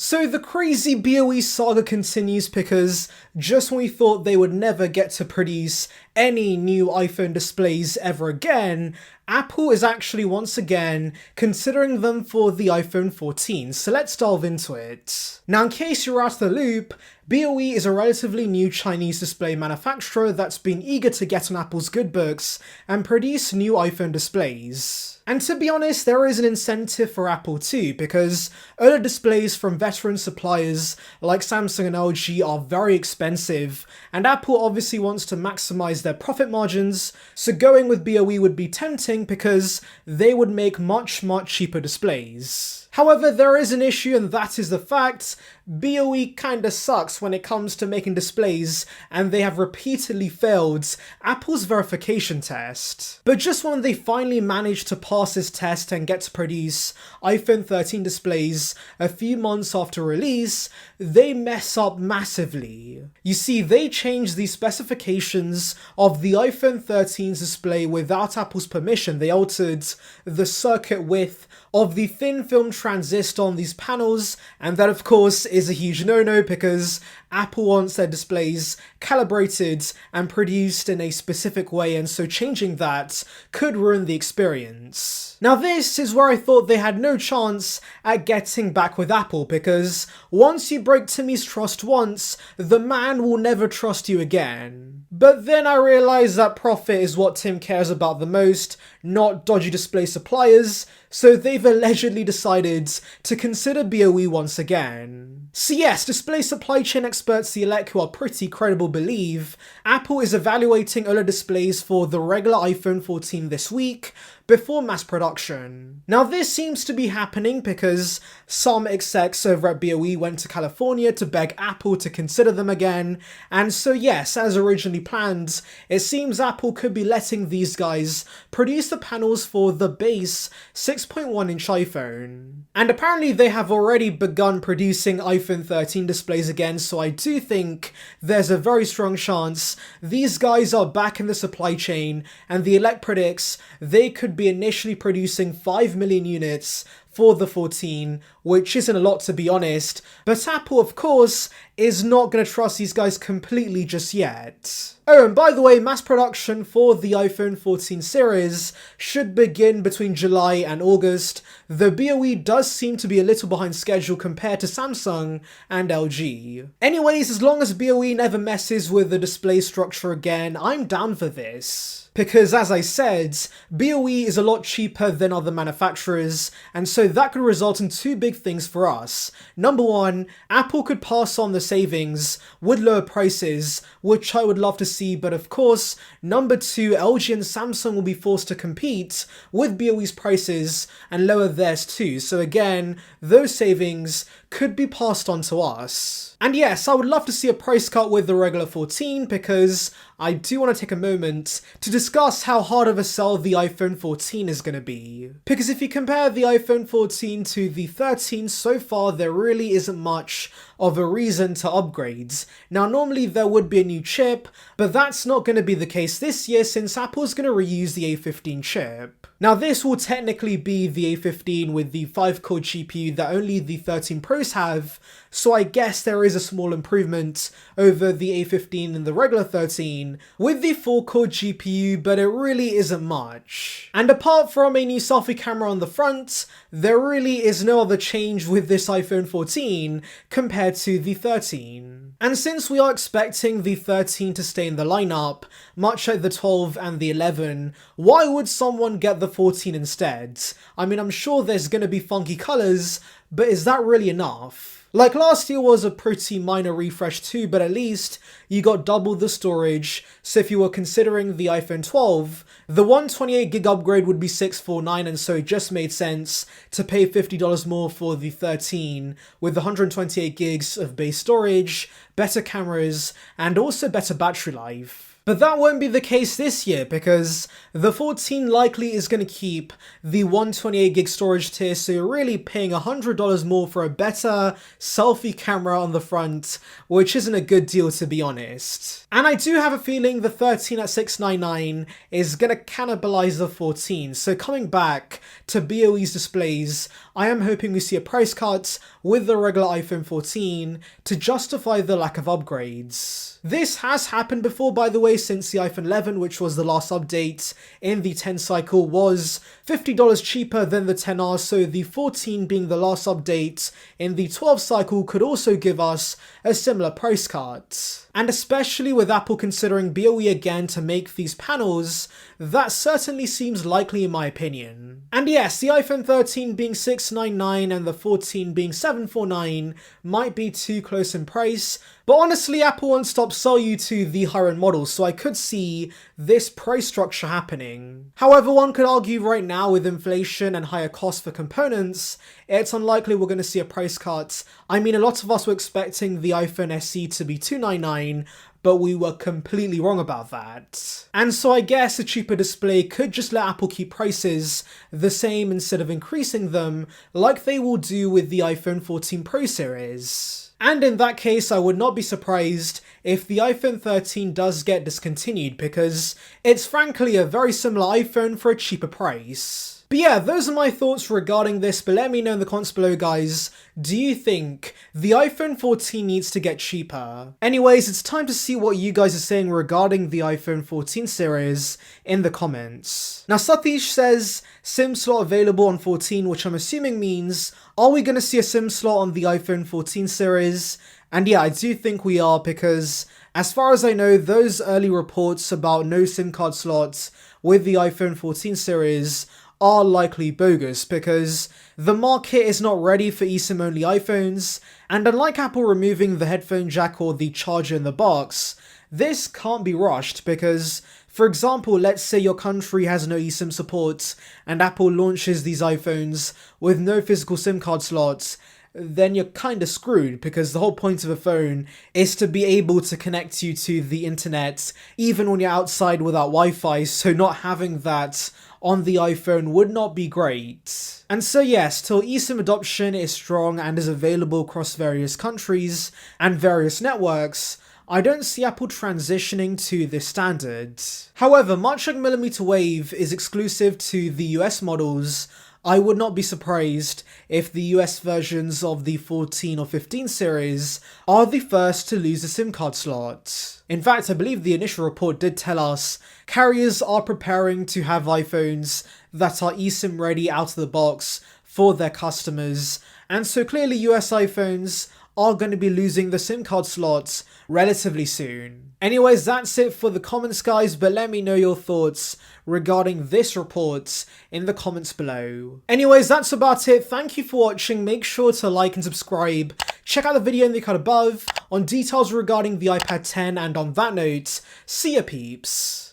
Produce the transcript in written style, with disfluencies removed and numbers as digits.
So the crazy BOE saga continues because just when we thought they would never get to produce any new iPhone displays ever again, Apple is actually once again considering them for the iPhone 14, so let's delve into it. Now, in case you're out of the loop, BOE is a relatively new Chinese display manufacturer that's been eager to get on Apple's good books and produce new iPhone displays. And to be honest, there is an incentive for Apple too, because OLED displays from veteran suppliers like Samsung and LG are very expensive, and Apple obviously wants to maximize their profit margins, so going with BOE would be tempting because they would make much cheaper displays. However, there is an issue, and that is the fact BOE kinda sucks when it comes to making displays, and they have repeatedly failed Apple's verification test. But just when they finally managed to pass this test and get to produce iPhone 13 displays a few months after release, they mess up massively. You see, they changed the specifications of the iPhone 13's display without Apple's permission. They altered the circuit width of the thin film transistor on these panels, and that of course is a huge no-no because Apple wants their displays calibrated and produced in a specific way, and so changing that could ruin the experience. Now this is where I thought they had no chance at getting back with Apple, because once you break Timmy's trust once, the man will never trust you again. But then I realized that profit is what Tim cares about the most, not dodgy display suppliers, so they've allegedly decided to consider BOE once again. So yes, display supply chain experts the elect who are pretty credible believe Apple is evaluating OLED displays for the regular iPhone 14 this week, before mass production. Now this seems to be happening because some execs over at BOE went to California to beg Apple to consider them again, and so yes, as originally planned, it seems Apple could be letting these guys produce the panels for the base 6.1-inch iPhone. And apparently they have already begun producing iPhone 13 displays again, so I do think there's a very strong chance these guys are back in the supply chain, and the elect predicts they could be initially producing 5 million units for the 14, which isn't a lot to be honest, but Apple of course is not going to trust these guys completely just yet. Oh, and by the way, mass production for the iPhone 14 series should begin between July and August, though BOE does seem to be a little behind schedule compared to Samsung and LG. Anyways, as long as BOE never messes with the display structure again, I'm down for this. Because as I said, BOE is a lot cheaper than other manufacturers, and so that could result in two big things for us. Number one, Apple could pass on the savings with lower prices, which I would love to see, but of course, number two, LG and Samsung will be forced to compete with BOE's prices and lower theirs too, so again, those savings could be passed on to us. And yes, I would love to see a price cut with the regular 14 because I do want to take a moment to discuss how hard of a sell the iPhone 14 is going to be. Because if you compare the iPhone 14 to the 13 so far, there really isn't much of a reason to upgrade. Now normally there would be a new chip, but that's not going to be the case this year since Apple's going to reuse the A15 chip. Now this will technically be the A15 with the 5-core GPU that only the 13 Pros have, so I guess there is a small improvement over the A15 and the regular 13 with the 4-core GPU, but it really isn't much. And apart from a new selfie camera on the front, there really is no other change with this iPhone 14 compared to the 13. And since we are expecting the 13 to stay in the lineup, much like the 12 and the 11, why would someone get the 14 instead? I mean, I'm sure there's gonna be funky colors, but is that really enough? Like last year was a pretty minor refresh too, but at least you got double the storage, so if you were considering the iPhone 12, the 128GB upgrade would be $649, and so it just made sense to pay $50 more for the 13 with 128GB of base storage, better cameras, and also better battery life. But that won't be the case this year because the 14 likely is going to keep the 128GB storage tier, so you're really paying $100 more for a better selfie camera on the front, which isn't a good deal to be honest. And I do have a feeling the 13 at $699 is going to cannibalize the 14, so coming back to BOE's displays, I am hoping we see a price cut with the regular iPhone 14 to justify the lack of upgrades. This has happened before, by the way, since the iPhone 11, which was the last update in the 10 cycle, was $50 cheaper than the 10R, so the 14 being the last update in the 12 cycle could also give us a similar price cut. And especially with Apple considering BOE again to make these panels, that certainly seems likely in my opinion. And yes, the iPhone 13 being $699 and the 14 being $749 might be too close in price, but honestly Apple won't stop sell you to the higher end models, so I could see this price structure happening. However, one could argue right now with inflation and higher costs for components, it's unlikely we're going to see a price cut. I mean, a lot of us were expecting the iPhone SE to be $299, but we were completely wrong about that. And so I guess a cheaper display could just let Apple keep prices the same instead of increasing them, like they will do with the iPhone 14 Pro series. And in that case, I would not be surprised if the iPhone 13 does get discontinued, because it's frankly a very similar iPhone for a cheaper price. But yeah, those are my thoughts regarding this, but let me know in the comments below, guys. Do you think the iPhone 14 needs to get cheaper? Anyways, it's time to see what you guys are saying regarding the iPhone 14 series in the comments. Now, Satish says, SIM slot available on 14, which I'm assuming means, are we going to see a SIM slot on the iPhone 14 series? And yeah, I do think we are, because as far as I know, those early reports about no SIM card slots with the iPhone 14 series are likely bogus, because the market is not ready for eSIM only iPhones, and unlike Apple removing the headphone jack or the charger in the box, this can't be rushed because, for example, let's say your country has no eSIM support and Apple launches these iPhones with no physical SIM card slots, then you're kind of screwed, because the whole point of a phone is to be able to connect you to the internet even when you're outside without Wi-Fi, so not having that on the iPhone would not be great. And so yes, till eSIM adoption is strong and is available across various countries and various networks, I don't see Apple transitioning to this standard. However, much like millimeter wave is exclusive to the US models, I would not be surprised if the US versions of the 14 or 15 series are the first to lose a SIM card slot. In fact, I believe the initial report did tell us carriers are preparing to have iPhones that are eSIM ready out of the box for their customers, and so clearly US iPhones are going to be losing the SIM card slots relatively soon. Anyways, that's it for the comments, guys, but let me know your thoughts regarding this report in the comments below. Anyways, that's about it. Thank you for watching. Make sure to like and subscribe. Check out the video in the card above on details regarding the iPad 10, and on that note, see ya peeps.